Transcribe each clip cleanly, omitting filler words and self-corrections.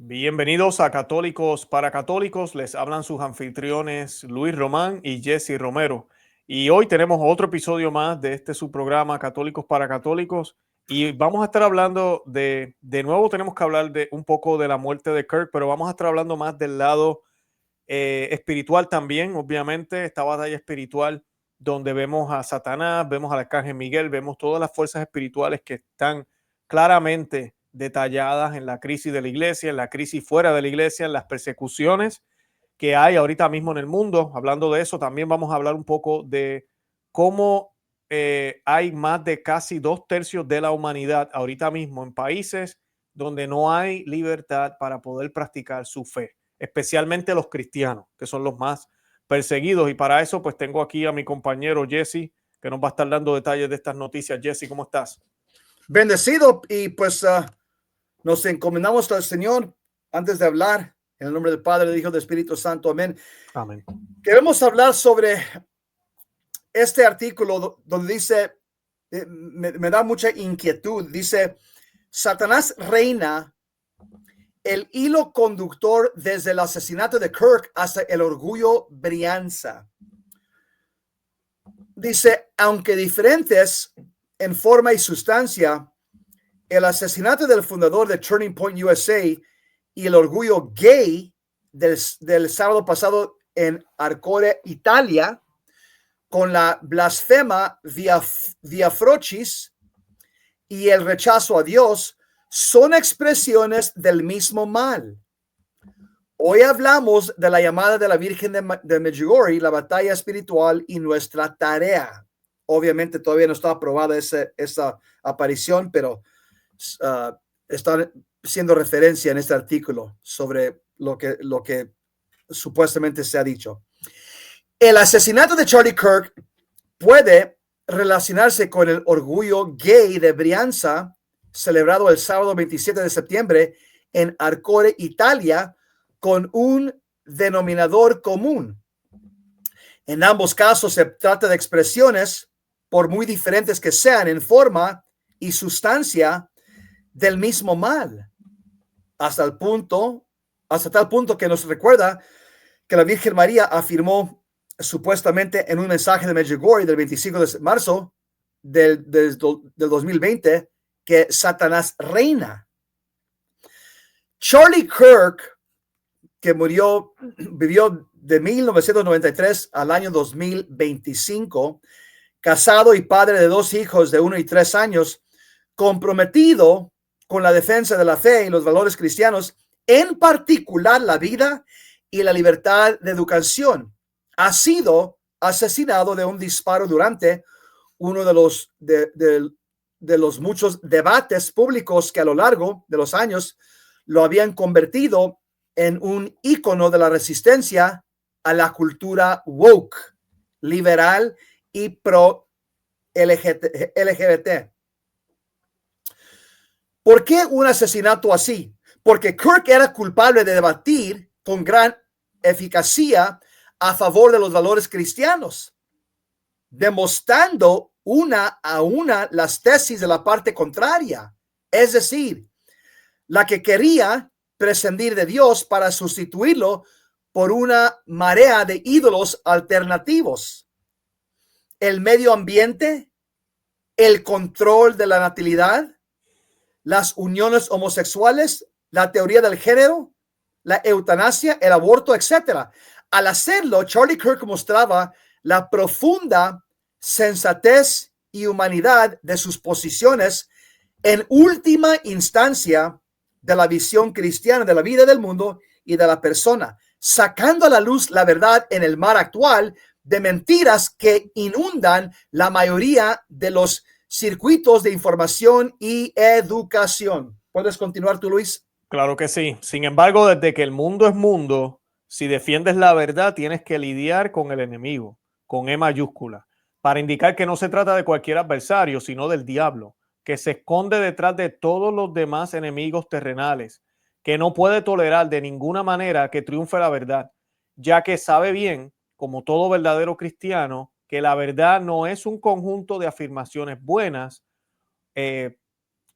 Bienvenidos a Católicos para Católicos. Les hablan sus anfitriones Luis Román y Jesse Romero. Y hoy tenemos otro episodio más de su programa Católicos para Católicos. Y vamos a estar hablando de nuevo tenemos que hablar de un poco de la muerte de Kirk, pero vamos a estar hablando más del lado espiritual también, obviamente, esta batalla espiritual donde vemos a Satanás, vemos al Arcángel Miguel, vemos todas las fuerzas espirituales que están claramente detalladas en la crisis de la iglesia, en la crisis fuera de la iglesia, en las persecuciones que hay ahorita mismo en el mundo. Hablando de eso, también vamos a hablar un poco de cómo hay más de casi 2/3 de la humanidad ahorita mismo en países donde no hay libertad para poder practicar su fe, especialmente los cristianos, que son los más perseguidos. Y para eso, pues tengo aquí a mi compañero Jesse, que nos va a estar dando detalles de estas noticias. Jesse, ¿cómo estás? Bendecido, y pues nos encomendamos al Señor antes de hablar. En el nombre del Padre, del Hijo y del Espíritu Santo. Amén. Amén. Queremos hablar sobre este artículo donde dice, me da mucha inquietud. Dice, Satanás reina, el hilo conductor desde el asesinato de Kirk hasta el orgullo Brianza. Dice, aunque diferentes en forma y sustancia, el asesinato del fundador de Turning Point USA y el orgullo gay del sábado pasado en Arcore, Italia, con la blasfema via Frocis y el rechazo a Dios, son expresiones del mismo mal. Hoy hablamos de la llamada de la Virgen de Medjugorje, la batalla espiritual y nuestra tarea. Obviamente todavía no está aprobada esa aparición, pero está siendo referencia en este artículo sobre lo que supuestamente se ha dicho. El asesinato de Charlie Kirk puede relacionarse con el orgullo gay de Brianza, celebrado el sábado 27 de septiembre en Arcore, Italia, con un denominador común. En ambos casos se trata de expresiones, por muy diferentes que sean en forma y sustancia, del mismo mal, hasta tal punto que nos recuerda que la Virgen María afirmó supuestamente en un mensaje de Medjugorje del 25 de marzo del 2020 que Satanás reina. Charlie Kirk, que vivió de 1993 al año 2025, casado y padre de 2 hijos de 1 y 3 años, comprometido con la defensa de la fe y los valores cristianos, en particular la vida y la libertad de educación, ha sido asesinado de un disparo durante uno de los muchos debates públicos que a lo largo de los años lo habían convertido en un ícono de la resistencia a la cultura woke, liberal y pro LGBT. ¿Por qué un asesinato así? Porque Kirk era culpable de debatir con gran eficacia a favor de los valores cristianos, demostrando una a una las tesis de la parte contraria, es decir, la que quería prescindir de Dios para sustituirlo por una marea de ídolos alternativos. El medio ambiente, el control de la natalidad, las uniones homosexuales, la teoría del género, la eutanasia, el aborto, etc. Al hacerlo, Charlie Kirk mostraba la profunda sensatez y humanidad de sus posiciones en última instancia de la visión cristiana de la vida del mundo y de la persona, sacando a la luz la verdad en el mar actual de mentiras que inundan la mayoría de los circuitos de información y educación. ¿Puedes continuar tú, Luis? Claro que sí. Sin embargo, desde que el mundo es mundo, si defiendes la verdad, tienes que lidiar con el enemigo, con E mayúscula, para indicar que no se trata de cualquier adversario, sino del diablo, que se esconde detrás de todos los demás enemigos terrenales, que no puede tolerar de ninguna manera que triunfe la verdad, ya que sabe bien, como todo verdadero cristiano, que la verdad no es un conjunto de afirmaciones buenas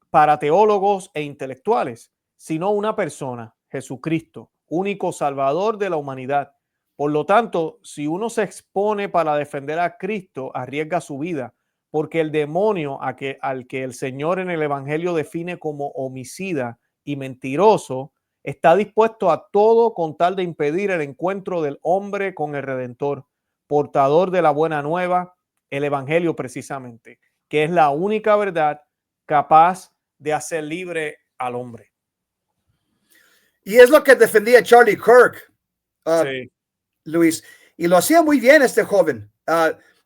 para teólogos e intelectuales, sino una persona, Jesucristo, único Salvador de la humanidad. Por lo tanto, si uno se expone para defender a Cristo, arriesga su vida, porque el demonio al que el Señor en el Evangelio define como homicida y mentiroso, está dispuesto a todo con tal de impedir el encuentro del hombre con el Redentor, portador de la buena nueva, el Evangelio precisamente, que es la única verdad capaz de hacer libre al hombre. Y es lo que defendía Charlie Kirk, Sí. Luis, y lo hacía muy bien este joven.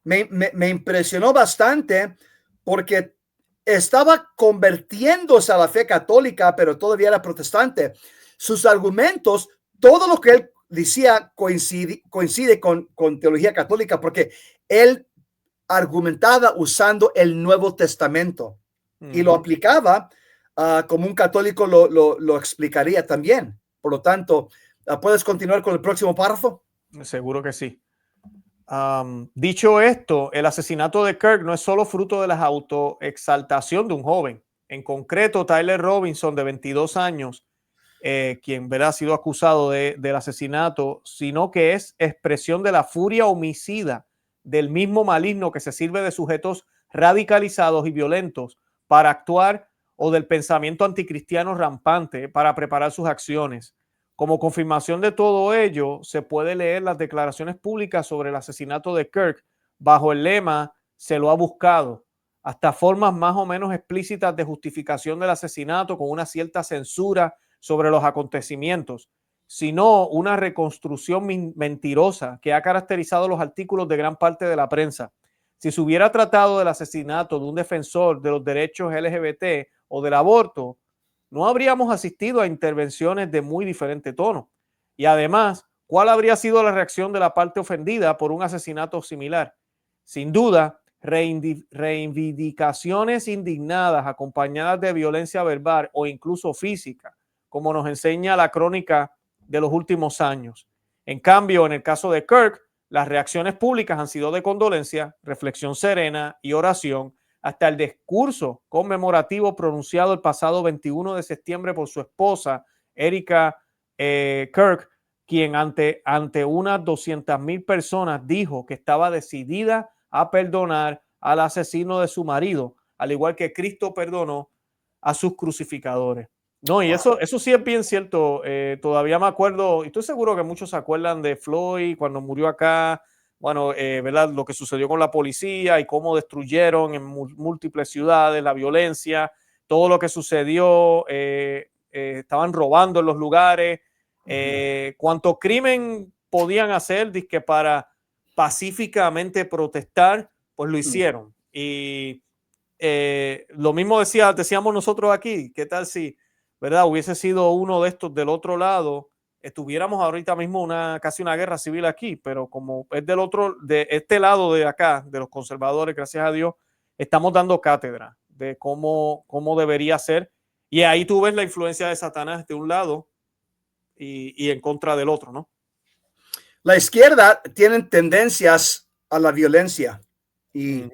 Me impresionó bastante porque estaba convirtiéndose a la fe católica, pero todavía era protestante. Sus argumentos, todo lo que él decía coincide con teología católica, porque él argumentaba usando el Nuevo Testamento y lo aplicaba como un católico lo explicaría también. Por lo tanto, ¿puedes continuar con el próximo párrafo? Seguro que sí. Dicho esto, el asesinato de Kirk no es solo fruto de la autoexaltación de un joven. En concreto, Tyler Robinson, de 22 años, quien ha sido acusado del asesinato, sino que es expresión de la furia homicida del mismo maligno que se sirve de sujetos radicalizados y violentos para actuar, o del pensamiento anticristiano rampante para preparar sus acciones. Como confirmación de todo ello, se puede leer las declaraciones públicas sobre el asesinato de Kirk bajo el lema "se lo ha buscado", hasta formas más o menos explícitas de justificación del asesinato con una cierta censura sobre los acontecimientos, sino una reconstrucción mentirosa que ha caracterizado los artículos de gran parte de la prensa. Si se hubiera tratado del asesinato de un defensor de los derechos LGBT o del aborto, no habríamos asistido a intervenciones de muy diferente tono. Y además, ¿cuál habría sido la reacción de la parte ofendida por un asesinato similar? Sin duda, reivindicaciones indignadas acompañadas de violencia verbal o incluso física, como nos enseña la crónica de los últimos años. En cambio, en el caso de Kirk, las reacciones públicas han sido de condolencia, reflexión serena y oración, hasta el discurso conmemorativo pronunciado el pasado 21 de septiembre por su esposa, Erika Kirk, quien ante unas 200,000 personas dijo que estaba decidida a perdonar al asesino de su marido, al igual que Cristo perdonó a sus crucificadores. No, y eso sí es bien cierto. Todavía me acuerdo, y estoy seguro que muchos se acuerdan de Floyd cuando murió acá. Bueno, ¿verdad? Lo que sucedió con la policía y cómo destruyeron en múltiples ciudades, la violencia, todo lo que sucedió, estaban robando en los lugares, cuánto crimen podían hacer dizque para pacíficamente protestar, pues lo hicieron. Y lo mismo decíamos nosotros aquí. ¿Qué tal si, verdad, hubiese sido uno de estos del otro lado? Estuviéramos ahorita mismo casi una guerra civil aquí, pero como es de este lado de acá, de los conservadores, gracias a Dios, estamos dando cátedra de cómo debería ser. Y ahí tú ves la influencia de Satanás de un lado y en contra del otro, ¿no? La izquierda tiene tendencias a la violencia y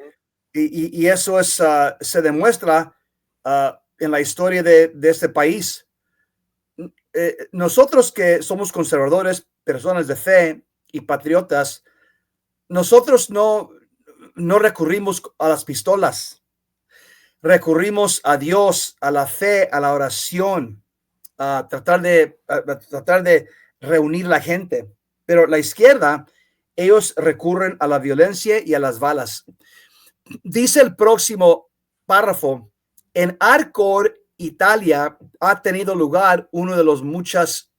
eso se demuestra en la historia de este país. Nosotros que somos conservadores, personas de fe y patriotas, nosotros no recurrimos a las pistolas, recurrimos a Dios, a la fe, a la oración, a tratar de reunir la gente. Pero la izquierda, ellos recurren a la violencia y a las balas. Dice el próximo párrafo: en Arcor, Italia, ha tenido lugar una de las muchas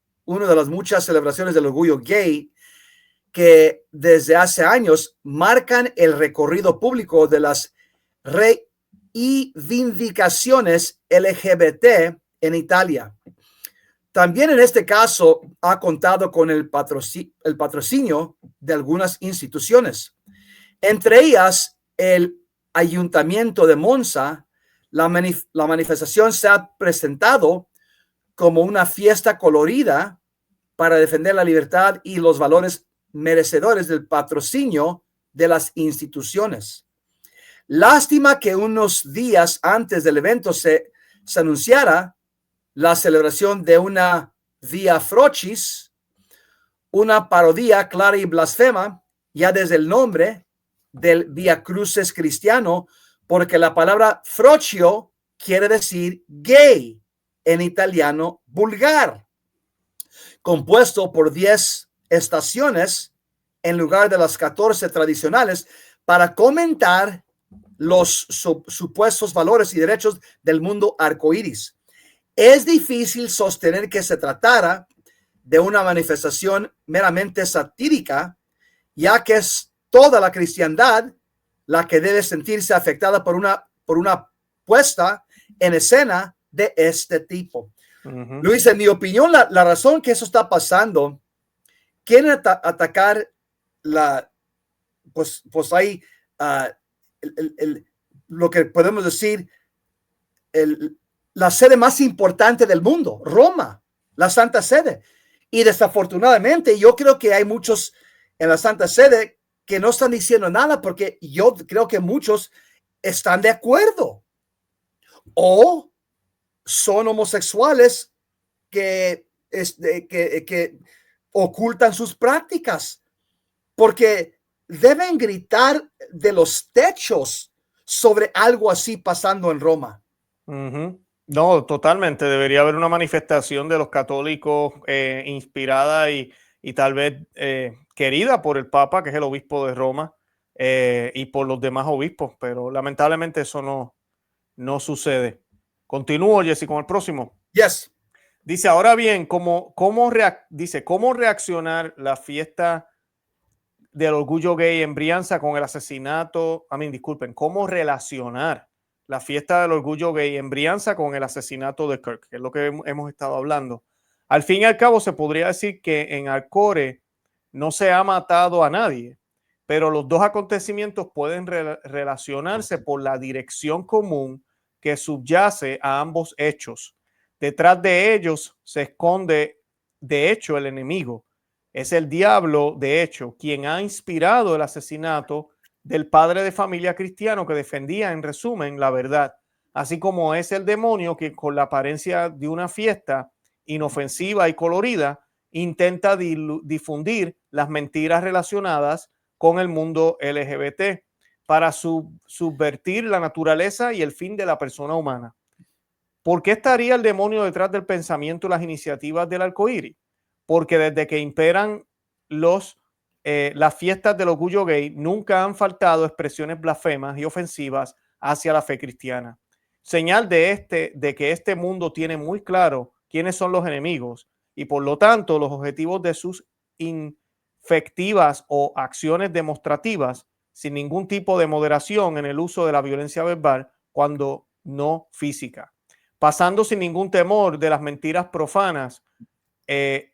celebraciones del orgullo gay que desde hace años marcan el recorrido público de las reivindicaciones LGBT en Italia. También en este caso ha contado con el patrocinio de algunas instituciones, entre ellas el Ayuntamiento de Monza. La manifestación se ha presentado como una fiesta colorida para defender la libertad y los valores merecedores del patrocinio de las instituciones. Lástima que unos días antes del evento se anunciara la celebración de una via Frochis, una parodia clara y blasfema, ya desde el nombre del Via Crucis cristiano, porque la palabra frocio quiere decir gay en italiano vulgar, compuesto por 10 estaciones en lugar de las 14 tradicionales para comentar los supuestos valores y derechos del mundo arcoíris. Es difícil sostener que se tratara de una manifestación meramente satírica, ya que es toda la cristiandad la que debe sentirse afectada por una puesta en escena de este tipo. Luis, en mi opinión, la razón que eso está pasando, quieren atacar pues hay lo que podemos decir, la sede más importante del mundo, Roma, la Santa Sede. Y desafortunadamente yo creo que hay muchos en la Santa Sede que no están diciendo nada, porque yo creo que muchos están de acuerdo o son homosexuales que ocultan sus prácticas, porque deben gritar de los techos sobre algo así pasando en Roma. No, totalmente. Debería haber una manifestación de los católicos inspirada y tal vez querida por el Papa, que es el obispo de Roma, y por los demás obispos, pero lamentablemente eso no sucede. Continúo, Jesse, con el próximo. Yes. Dice, ahora bien, ¿cómo reaccionar la fiesta del orgullo gay en Brianza con el asesinato? Disculpen, ¿cómo relacionar la fiesta del orgullo gay en Brianza con el asesinato de Kirk? Que es lo que hemos estado hablando. Al fin y al cabo, se podría decir que en Alcore no se ha matado a nadie, pero los dos acontecimientos pueden relacionarse por la dirección común que subyace a ambos hechos. Detrás de ellos se esconde, de hecho, el enemigo. Es el diablo, de hecho, quien ha inspirado el asesinato del padre de familia cristiano que defendía, en resumen, la verdad, así como es el demonio que con la apariencia de una fiesta inofensiva y colorida intenta difundir las mentiras relacionadas con el mundo LGBT para subvertir la naturaleza y el fin de la persona humana. ¿Por qué estaría el demonio detrás del pensamiento y las iniciativas del arcoíris? Porque desde que imperan las fiestas del orgullo gay, nunca han faltado expresiones blasfemas y ofensivas hacia la fe cristiana. Señal de que este mundo tiene muy claro quiénes son los enemigos y por lo tanto los objetivos de sus infectivas o acciones demostrativas, sin ningún tipo de moderación en el uso de la violencia verbal cuando no física, pasando sin ningún temor de las mentiras profanas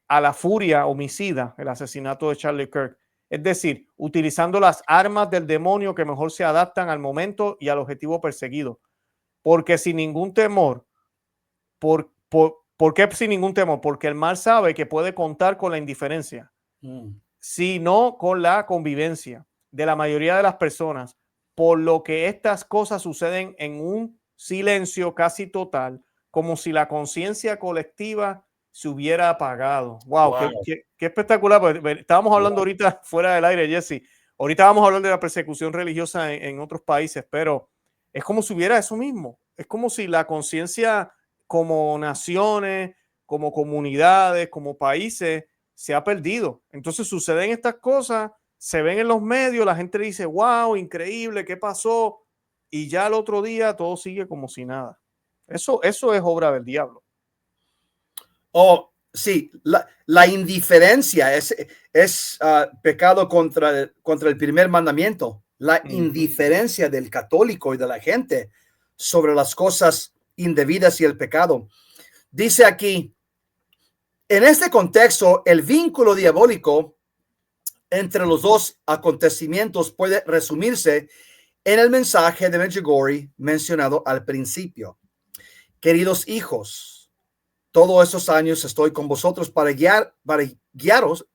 a la furia homicida, el asesinato de Charlie Kirk. Es decir, utilizando las armas del demonio que mejor se adaptan al momento y al objetivo perseguido. Porque sin ningún temor, ¿por qué sin ningún temor? Porque el mal sabe que puede contar con la indiferencia, sino con la convivencia de la mayoría de las personas, por lo que estas cosas suceden en un silencio casi total, como si la conciencia colectiva se hubiera apagado. Wow. Qué espectacular. Estábamos hablando ahorita fuera del aire, Jesse. Ahorita vamos a hablar de la persecución religiosa en otros países, pero es como si hubiera eso mismo. Es como si la conciencia como naciones, como comunidades, como países, se ha perdido. Entonces suceden estas cosas, se ven en los medios, la gente dice, wow, increíble, ¿qué pasó? Y ya el otro día todo sigue como si nada. Eso es obra del diablo. Oh, sí, la indiferencia es pecado contra el primer mandamiento. La indiferencia del católico y de la gente sobre las cosas indebidas y el pecado. Dice aquí, en este contexto, el vínculo diabólico entre los dos acontecimientos puede resumirse en el mensaje de Medjugorje mencionado al principio. Queridos hijos, todos estos años estoy con vosotros para guiaros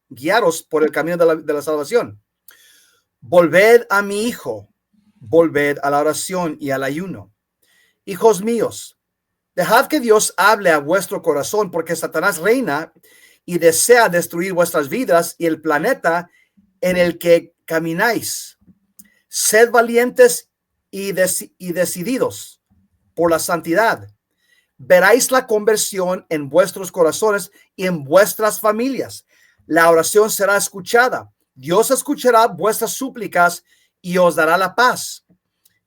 por el camino de la salvación. Volved a mi hijo, volved a la oración y al ayuno. Hijos míos, Dejad que Dios hable a vuestro corazón, porque Satanás reina y desea destruir vuestras vidas y el planeta en el que camináis. Sed valientes y decididos por la santidad. Veráis la conversión en vuestros corazones y en vuestras familias. La oración será escuchada. Dios escuchará vuestras súplicas y os dará la paz.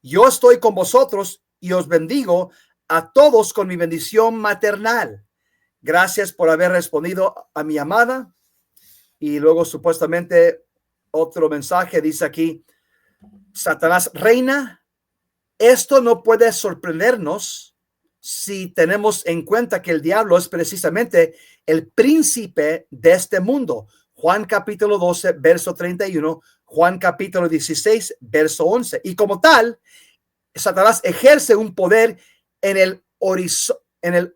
Yo estoy con vosotros y os bendigo a todos con mi bendición maternal. Gracias por haber respondido a mi llamada. Y luego supuestamente otro mensaje dice aquí, Satanás reina. Esto no puede sorprendernos si tenemos en cuenta que el diablo es precisamente el príncipe de este mundo. Juan capítulo 12, verso 31, Juan capítulo 16, verso 11. Y como tal, Satanás ejerce un poder en el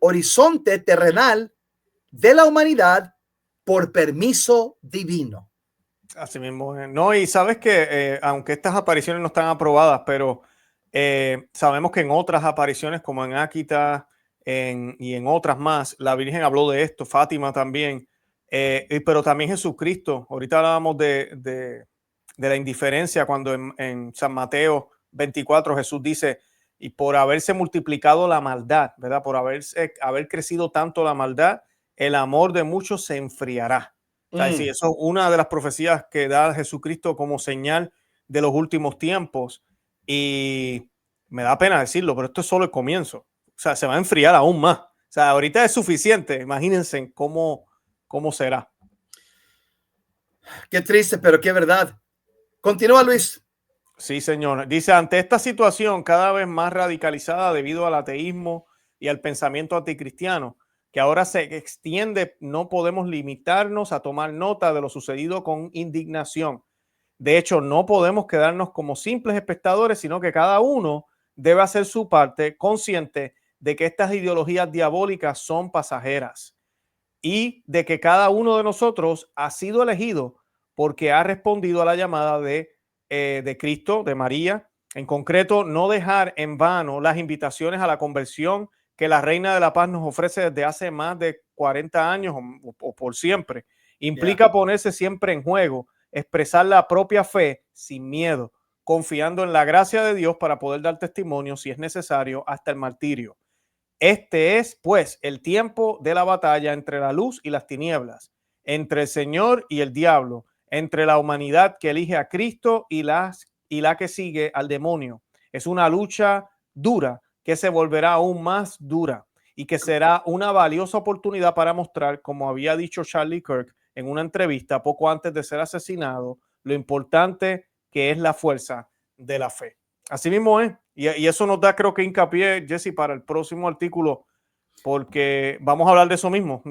horizonte terrenal de la humanidad por permiso divino. Así mismo. No, y sabes que aunque estas apariciones no están aprobadas, pero sabemos que en otras apariciones, como en Áquita y en otras más, la Virgen habló de esto, Fátima también, pero también Jesucristo. Ahorita hablábamos de la indiferencia cuando en San Mateo 24 Jesús dice, y por haberse multiplicado la maldad, ¿verdad? Por haber crecido tanto la maldad, el amor de muchos se enfriará. O sea, sí, eso es una de las profecías que da Jesucristo como señal de los últimos tiempos. Y me da pena decirlo, pero esto es solo el comienzo. O sea, se va a enfriar aún más. O sea, ahorita es suficiente. Imagínense cómo será. Qué triste, pero qué verdad. Continúa, Luis. Sí, señor. Dice, ante esta situación cada vez más radicalizada debido al ateísmo y al pensamiento anticristiano, que ahora se extiende, no podemos limitarnos a tomar nota de lo sucedido con indignación. De hecho, no podemos quedarnos como simples espectadores, sino que cada uno debe hacer su parte, consciente de que estas ideologías diabólicas son pasajeras y de que cada uno de nosotros ha sido elegido porque ha respondido a la llamada de Cristo, de María. En concreto, no dejar en vano las invitaciones a la conversión que la Reina de la Paz nos ofrece desde hace más de 40 años o por siempre. Implica ponerse siempre en juego, expresar la propia fe sin miedo, confiando en la gracia de Dios para poder dar testimonio, si es necesario, hasta el martirio. Este es, pues, el tiempo de la batalla entre la luz y las tinieblas, entre el Señor y el diablo, entre la humanidad que elige a Cristo y la que sigue al demonio. Es una lucha dura que se volverá aún más dura y que será una valiosa oportunidad para mostrar, como había dicho Charlie Kirk en una entrevista poco antes de ser asesinado, lo importante que es la fuerza de la fe. Así mismo es. Y eso nos da, creo que, hincapié, Jesse, para el próximo artículo, porque vamos a hablar de eso mismo,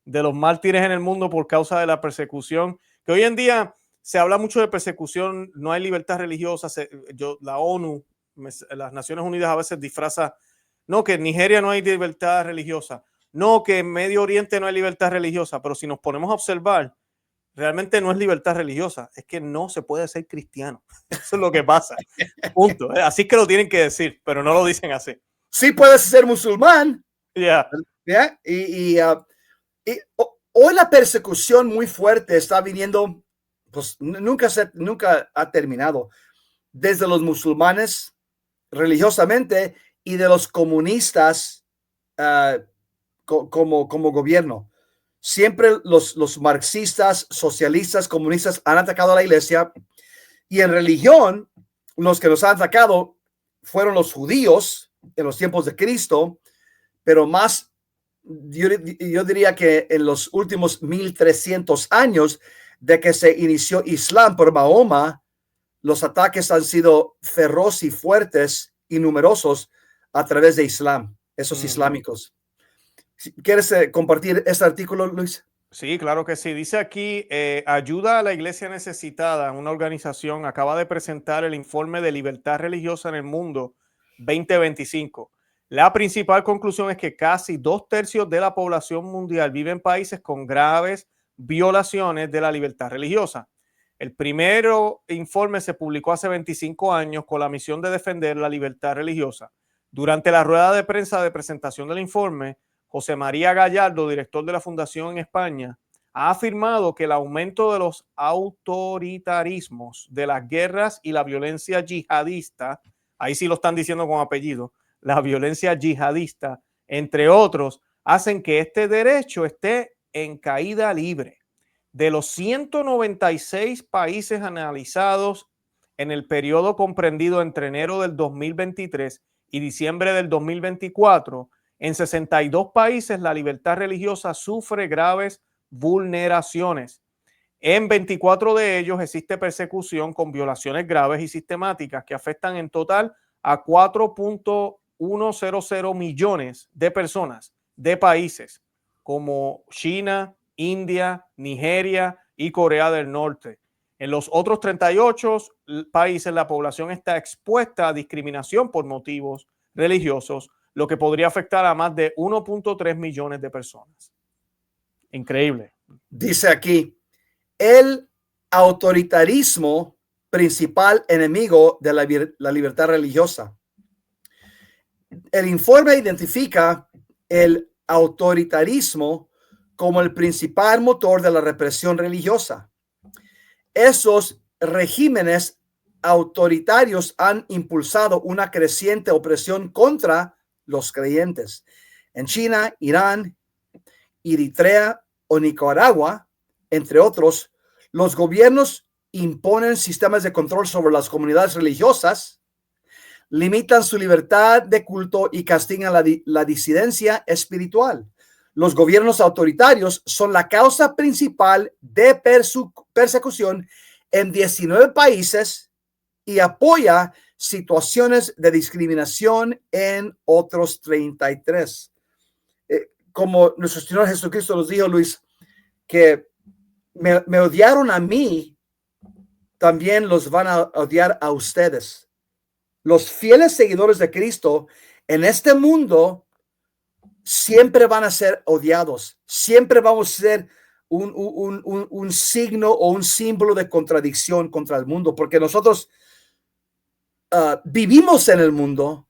de los mártires en el mundo por causa de la persecución, que hoy en día se habla mucho de persecución, no hay libertad religiosa. La ONU, las Naciones Unidas a veces disfraza, no, que en Nigeria no hay libertad religiosa, no, que en Medio Oriente no hay libertad religiosa, pero si nos ponemos a observar, realmente no es libertad religiosa, es que no se puede ser cristiano. Eso es lo que pasa. Punto. Así que lo tienen que decir, pero no lo dicen así. Sí puedes ser musulmán. Yeah. Hoy la persecución muy fuerte está viniendo, pues nunca ha terminado, desde los musulmanes religiosamente y de los comunistas como gobierno. Siempre los marxistas, socialistas, comunistas han atacado a la iglesia, y en religión los que nos han atacado fueron los judíos en los tiempos de Cristo, pero más, yo diría que en los últimos 1300 años de que se inició Islam por Mahoma, los ataques han sido feroces y fuertes y numerosos a través de Islam, esos islámicos. ¿Quieres compartir este artículo, Luis? Sí, claro que sí. Dice aquí, ayuda a la iglesia necesitada, una organización acaba de presentar el informe de libertad religiosa en el mundo 2025. La principal conclusión es que casi 2/3 de la población mundial vive en países con graves violaciones de la libertad religiosa. El primero informe se publicó hace 25 años con la misión de defender la libertad religiosa. Durante la rueda de prensa de presentación del informe, José María Gallardo, director de la Fundación en España, ha afirmado que el aumento de los autoritarismos, de las guerras y la violencia yihadista, ahí sí lo están diciendo con apellido, la violencia yihadista, entre otros, hacen que este derecho esté en caída libre. De los 196 países analizados en el periodo comprendido entre enero del 2023 y diciembre del 2024, en 62 países la libertad religiosa sufre graves vulneraciones. En 24 de ellos existe persecución con violaciones graves y sistemáticas que afectan en total a 4.100 millones de personas de países como China, India, Nigeria y Corea del Norte. En los otros 38 países la población está expuesta a discriminación por motivos religiosos, lo que podría afectar a más de 1.3 millones de personas. Increíble. Dice aquí, el autoritarismo principal enemigo de la libertad religiosa. El informe identifica el autoritarismo como el principal motor de la represión religiosa. Esos regímenes autoritarios han impulsado una creciente opresión contra los creyentes. En China, Irán, Eritrea o Nicaragua, entre otros, los gobiernos imponen sistemas de control sobre las comunidades religiosas, limitan su libertad de culto y castigan la disidencia espiritual. Los gobiernos autoritarios son la causa principal de persecución en 19 países y apoya situaciones de discriminación en otros 33. Como nuestro Señor Jesucristo nos dijo, Luis, que me odiaron a mí, también los van a odiar a ustedes. Los fieles seguidores de Cristo en este mundo siempre van a ser odiados, siempre vamos a ser un signo o un símbolo de contradicción contra el mundo, porque nosotros vivimos en el mundo,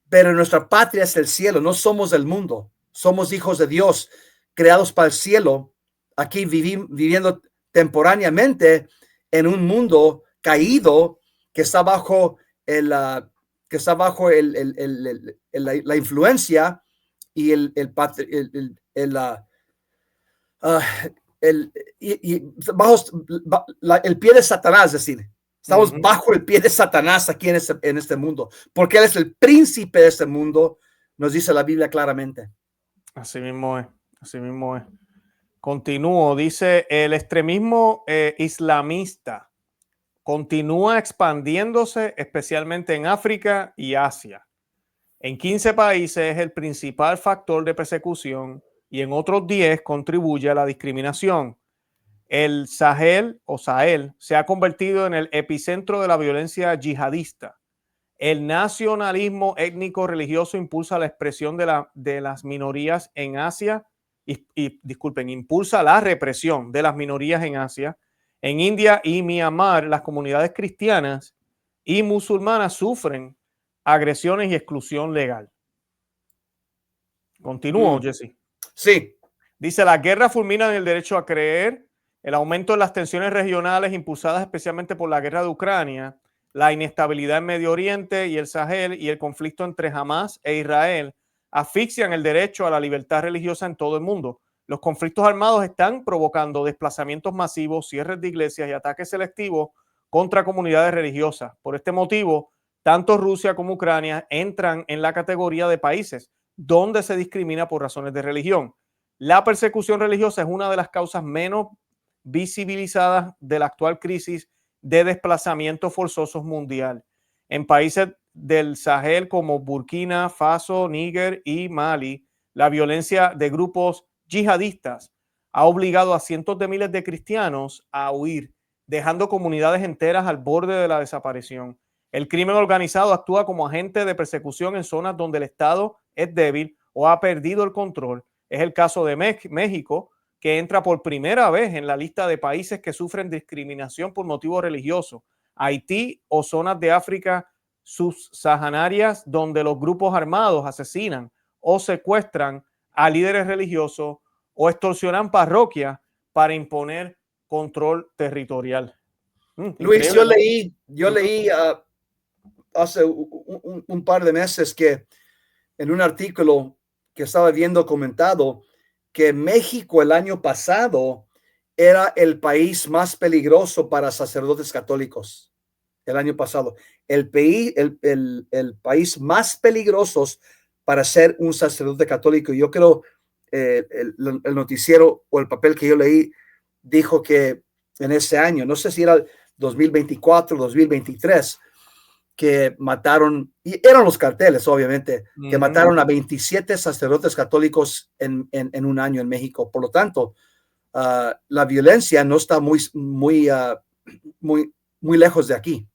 pero nuestra patria es el cielo, no somos del mundo, somos hijos de Dios, creados para el cielo, aquí viviendo temporáneamente en un mundo caído que está bajo la influencia y el pie de Satanás, es decir, estamos bajo el pie de Satanás aquí en este mundo, porque él es el príncipe de este mundo, nos dice la Biblia claramente. Así mismo es, así mismo es. Continúo, dice, el extremismo islamista continúa expandiéndose, especialmente en África y Asia. En 15 países es el principal factor de persecución y en otros 10 contribuye a la discriminación. El Sahel o Sahel se ha convertido en el epicentro de la violencia yihadista. El nacionalismo étnico religioso impulsa la expresión de las minorías en Asia impulsa la represión de las minorías en Asia. En India y Myanmar, las comunidades cristianas y musulmanas sufren agresiones y exclusión legal. Continúo, Jesse. Sí. Dice, las guerras fulminan el derecho a creer, el aumento de las tensiones regionales impulsadas especialmente por la guerra de Ucrania, la inestabilidad en Medio Oriente y el Sahel y el conflicto entre Hamas e Israel asfixian el derecho a la libertad religiosa en todo el mundo. Los conflictos armados están provocando desplazamientos masivos, cierres de iglesias y ataques selectivos contra comunidades religiosas. Por este motivo, tanto Rusia como Ucrania entran en la categoría de países donde se discrimina por razones de religión. La persecución religiosa es una de las causas menos visibilizadas de la actual crisis de desplazamientos forzosos mundial. En países del Sahel como Burkina Faso, Níger y Mali, la violencia de grupos yihadistas ha obligado a cientos de miles de cristianos a huir, dejando comunidades enteras al borde de la desaparición. El crimen organizado actúa como agente de persecución en zonas donde el Estado es débil o ha perdido el control. Es el caso de México, que entra por primera vez en la lista de países que sufren discriminación por motivos religiosos. Haití o zonas de África subsahararias donde los grupos armados asesinan o secuestran a líderes religiosos o extorsionan parroquias para imponer control territorial. Luis, Increíble, yo leí hace un par de meses que en un artículo que estaba viendo comentado que México el año pasado era el país más peligroso para sacerdotes católicos. El año pasado, el país más peligroso para ser un sacerdote católico. Yo creo el noticiero o el papel que yo leí dijo que en ese año, no sé si era 2024, 2023, que mataron, y eran los carteles, obviamente, que mataron a 27 sacerdotes católicos en un año en México. Por lo tanto, la violencia no está muy lejos de aquí.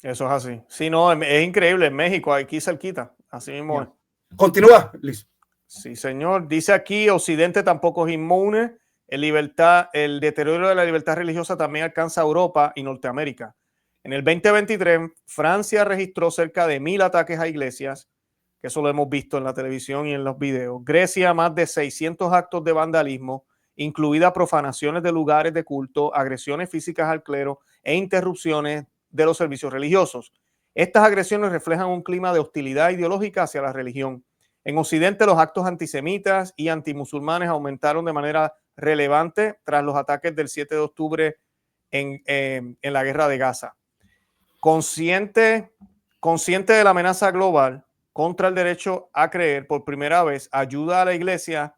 Eso es así. Sí, no, es increíble. En México, aquí cerquita. Así mismo es. Continúa, Liz. Sí, señor. Dice aquí, Occidente tampoco es inmune. El deterioro de la libertad religiosa también alcanza Europa y Norteamérica. En el 2023, Francia registró cerca de 1,000 ataques a iglesias, que eso lo hemos visto en la televisión y en los videos. Grecia, más de 600 actos de vandalismo, incluidas profanaciones de lugares de culto, agresiones físicas al clero e interrupciones de los servicios religiosos. Estas agresiones reflejan un clima de hostilidad ideológica hacia la religión. En Occidente, los actos antisemitas y antimusulmanes aumentaron de manera relevante tras los ataques del 7 de octubre en la guerra de Gaza. Consciente de la amenaza global contra el derecho a creer, por primera vez ayuda a la iglesia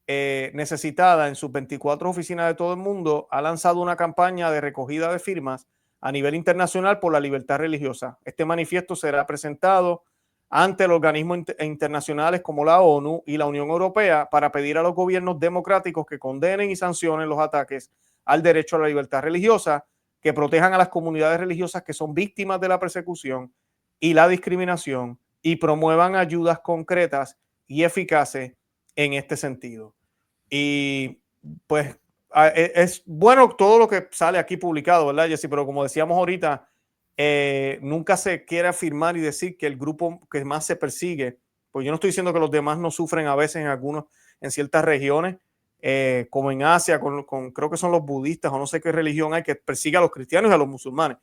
necesitada en sus 24 oficinas de todo el mundo, ha lanzado una campaña de recogida de firmas a nivel internacional por la libertad religiosa. Este manifiesto será presentado ante los organismos internacionales como la ONU y la Unión Europea para pedir a los gobiernos democráticos que condenen y sancionen los ataques al derecho a la libertad religiosa, que protejan a las comunidades religiosas que son víctimas de la persecución y la discriminación y promuevan ayudas concretas y eficaces en este sentido. Y pues es bueno todo lo que sale aquí publicado, ¿verdad, Jesse? Pero como decíamos ahorita, nunca se quiere afirmar y decir que el grupo que más se persigue, pues yo no estoy diciendo que los demás no sufren a veces en ciertas regiones, como en Asia, creo que son los budistas o no sé qué religión hay que persigue a los cristianos y a los musulmanes,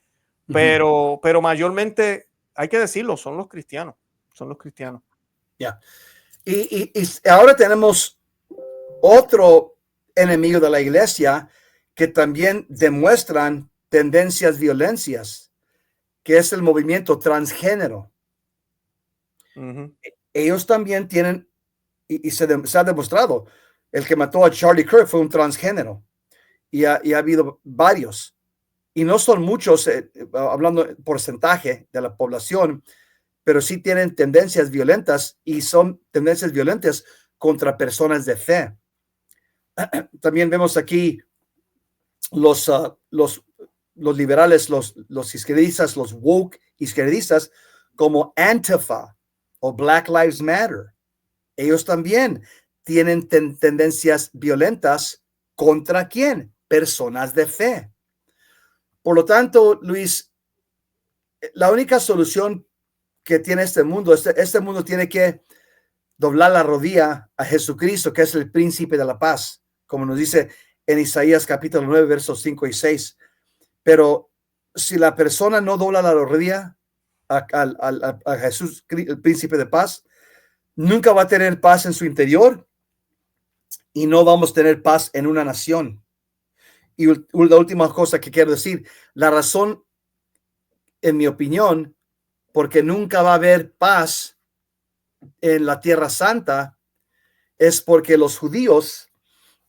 pero mayormente, hay que decirlo, son los cristianos. Yeah. Y ahora tenemos otro enemigo de la iglesia que también demuestran tendencias violencias, que es el movimiento transgénero. Ellos también tienen, y se ha demostrado, el que mató a Charlie Kirk fue un transgénero, y ha habido varios, y no son muchos, hablando porcentaje de la población, pero sí tienen tendencias violentas, y son tendencias violentas contra personas de fe. También vemos aquí los liberales, los izquierdistas, los woke izquierdistas, como Antifa o Black Lives Matter. Ellos también tienen tendencias violentas contra ¿quién? Personas de fe. Por lo tanto, Luis, la única solución que tiene este mundo tiene que doblar la rodilla a Jesucristo, que es el príncipe de la paz, como nos dice en Isaías capítulo 9, versos 5 y 6. Pero si la persona no dobla la rodilla a Jesús, el príncipe de paz, nunca va a tener paz en su interior y no vamos a tener paz en una nación. Y la última cosa que quiero decir, la razón, en mi opinión, porque nunca va a haber paz en la Tierra Santa, es porque los judíos,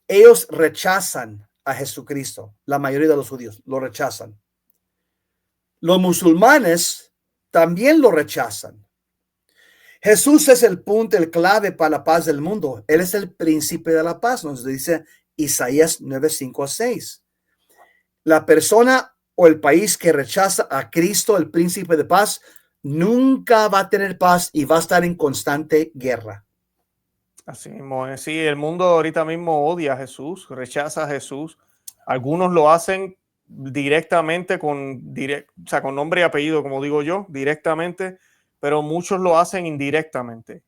ellos rechazan a Jesucristo. La mayoría de los judíos lo rechazan. Los musulmanes también lo rechazan. Jesús es el punto, el clave para la paz del mundo. Él es el príncipe de la paz, nos dice Isaías 9, 5 a 6. La persona o el país que rechaza a Cristo, el príncipe de paz, nunca va a tener paz y va a estar en constante guerra. Así mismo es. Sí, el mundo ahorita mismo odia a Jesús, rechaza a Jesús. Algunos lo hacen directamente o sea, con nombre y apellido, como digo yo, directamente, pero muchos lo hacen indirectamente.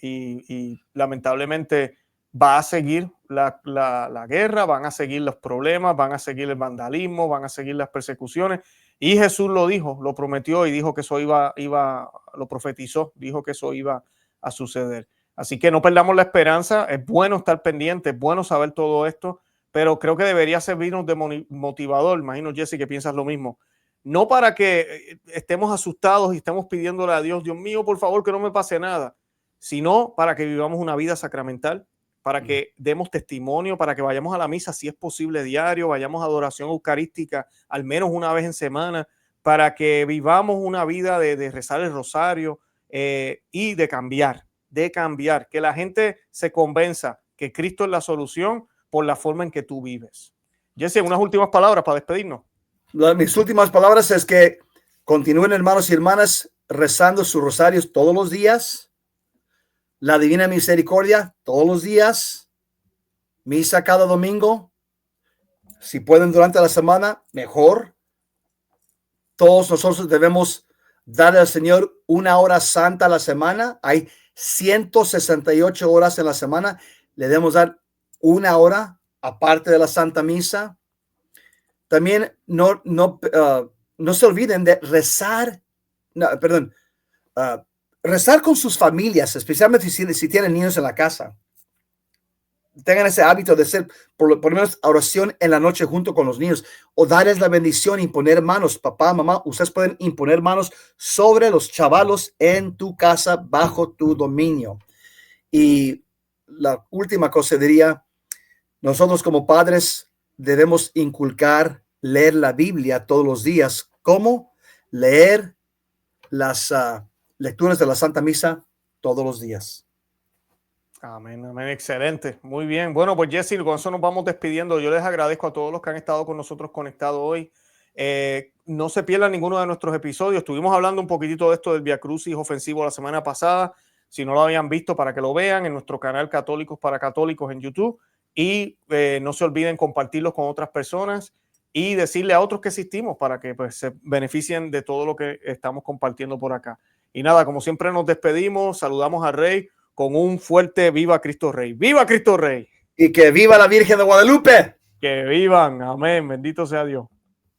Y lamentablemente va a seguir la guerra, van a seguir los problemas, van a seguir el vandalismo, van a seguir las persecuciones. Y Jesús lo dijo, lo prometió y dijo que eso lo profetizó, dijo que eso iba a suceder. Así que no perdamos la esperanza, es bueno estar pendiente, es bueno saber todo esto, pero creo que debería servirnos de motivador. Imagino, Jesse, que piensas lo mismo. No para que estemos asustados y estemos pidiéndole a Dios, Dios mío, por favor, que no me pase nada, sino para que vivamos una vida sacramental, para que demos testimonio, para que vayamos a la misa, si es posible, diario, vayamos a adoración eucarística al menos una vez en semana, para que vivamos una vida de rezar el rosario y de cambiar, que la gente se convenza que Cristo es la solución por la forma en que tú vives. Jesse, unas últimas palabras para despedirnos. Mis últimas palabras es que continúen, hermanos y hermanas, rezando sus rosarios todos los días, la Divina Misericordia todos los días, misa cada domingo, si pueden durante la semana, mejor. Todos nosotros debemos darle al Señor una hora santa a la semana. Hay 168 horas en la semana, le debemos dar una hora aparte de la Santa Misa. También no se olviden de rezar, rezar con sus familias, especialmente si tienen niños en la casa. Tengan ese hábito de hacer por lo menos oración en la noche junto con los niños, o darles la bendición, imponer manos. Papá, mamá, ustedes pueden imponer manos sobre los chavalos en tu casa bajo tu dominio. Y la última cosa diría, nosotros como padres debemos inculcar leer la Biblia todos los días. ¿Cómo? Leer las lecturas de la Santa Misa todos los días. Amén, amén, excelente, muy bien. Bueno, pues Jesse, con eso nos vamos despidiendo. Yo les agradezco a todos los que han estado con nosotros conectados hoy. No se pierdan ninguno de nuestros episodios. Estuvimos hablando un poquitito de esto del Via Crucis ofensivo la semana pasada. Si no lo habían visto, para que lo vean en nuestro canal Católicos para Católicos en YouTube. Y no se olviden compartirlos con otras personas y decirle a otros que existimos para que pues, se beneficien de todo lo que estamos compartiendo por acá. Y nada, como siempre nos despedimos, saludamos al Rey con un fuerte viva Cristo Rey. ¡Viva Cristo Rey! Y que viva la Virgen de Guadalupe. Que vivan. Amén. Bendito sea Dios.